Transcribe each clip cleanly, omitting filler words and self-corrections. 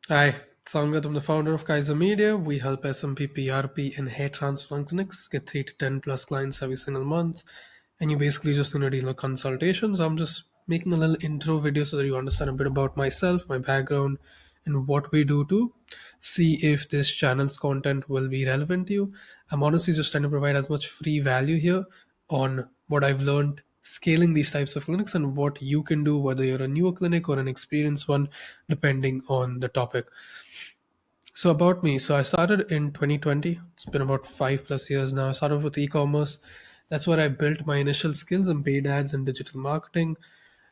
Hi, Sangat. I'm the founder of Kyzer Media. We help SMP, PRP, and hair transplant clinics get 3 to 10 plus clients every single month. And you basically just need to deal with consultations. I'm just making a little intro video so that you understand a bit about myself, my background, and what we do to see if this channel's content will be relevant to you. I'm honestly just trying to provide as much free value here on what I've learned scaling these types of clinics and what you can do, whether you're a newer clinic or an experienced one, depending on the topic. So about me, so I started in 2020. It's been about 5 plus years now. I started with e-commerce. That's where I built my initial skills in paid ads and digital marketing.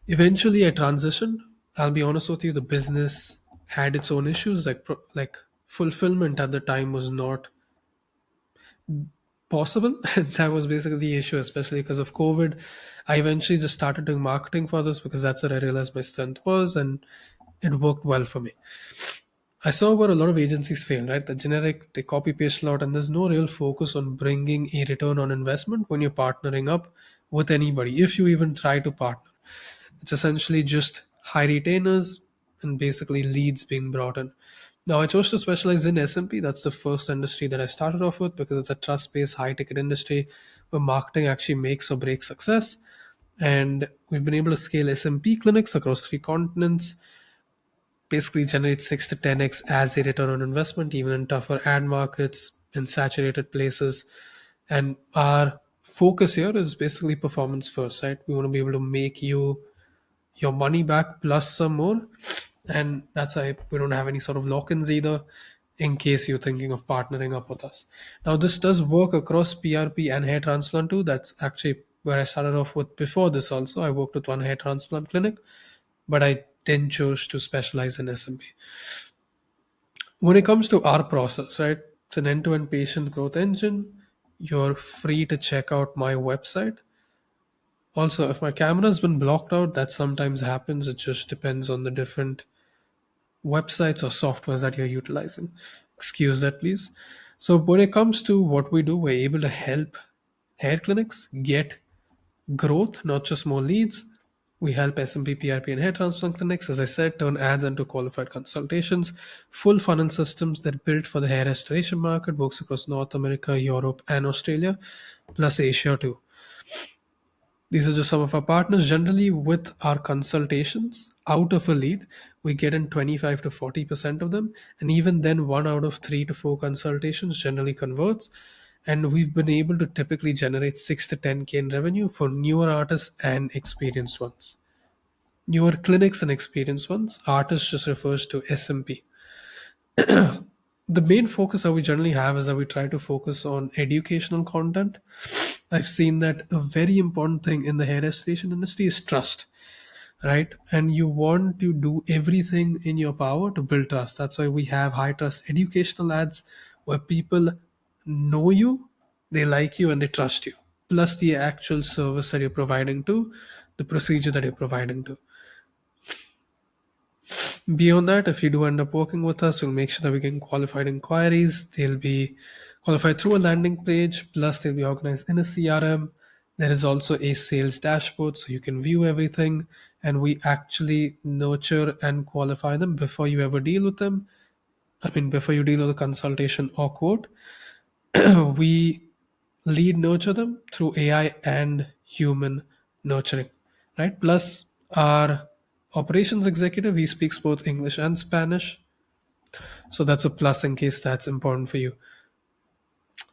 Eventually, I transitioned. I'll be honest with you, the business had its own issues. Like fulfillment at the time was not possible. And that was basically the issue, especially because of COVID. I eventually just started doing marketing for this because that's what I realized my strength was, and it worked well for me. I saw where a lot of agencies fail, right? The generic, they copy paste a lot, and there's no real focus on bringing a return on investment when you're partnering up with anybody. If you even try to partner, it's essentially just high retainers and basically leads being brought in. Now, I chose to specialize in SMP. That's the first industry that I started off with because it's a trust based, high ticket industry where marketing actually makes or breaks success. And we've been able to scale SMP clinics across 3 continents, basically generate 6 to 10x as a return on investment, even in tougher ad markets in saturated places. And our focus here is basically performance first, right? We want to be able to make you your money back plus some more. And that's why we don't have any sort of lock-ins either in case you're thinking of partnering up with us. Now, this does work across PRP and hair transplant too. That's actually where I started off with before this also. I worked with one hair transplant clinic, but I then chose to specialize in SMB. When it comes to our process, right, it's an end-to-end patient growth engine. You're free to check out my website. Also, if my camera's been blocked out, that sometimes happens. It just depends on the different websites or softwares that you're utilizing. Excuse that, please. So, when it comes to what we do, we're able to help hair clinics get growth, not just more leads. We help SMP, PRP, and hair transplant clinics, as I said, turn ads into qualified consultations. Full funnel systems that built for the hair restoration market works across North America, Europe, and Australia, plus Asia too. These are just some of our partners. Generally, with our consultations, out of a lead, we get in 25 to 40% of them. And even then, 1 out of 3 to 4 consultations generally converts. And we've been able to typically generate 6 to 10K in revenue for newer artists and experienced ones. Newer clinics and experienced ones. Artist just refers to SMP. The main focus that we generally have is that we try to focus on educational content. I've seen that a very important thing in the hair restoration industry is trust, right? And you want to do everything in your power to build trust. That's why we have high trust educational ads where people know you, they like you, and they trust you. Plus the actual service that you're providing to, the procedure that you're providing to. Beyond that, if you do end up working with us, we'll make sure that we get qualified inquiries. They'll be qualified through a landing page, plus they'll be organized in a CRM. There is also a sales dashboard so you can view everything, and we actually nurture and qualify them before you ever deal with them. I mean, before you deal with a consultation or quote, we lead nurture them through AI and human nurturing, right? Plus, our operations executive, he speaks both English and Spanish. So that's a plus in case that's important for you.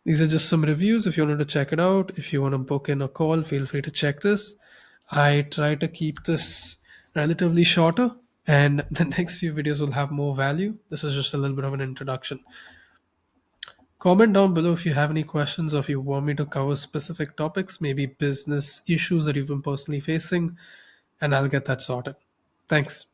These are just some reviews. If you wanted to check it out, if you want to book in a call, feel free to check this. I try to keep this relatively shorter, and the next few videos will have more value. This is just a little bit of an introduction. Comment down below if you have any questions or if you want me to cover specific topics, maybe business issues that you've been personally facing, and I'll get that sorted. Thanks.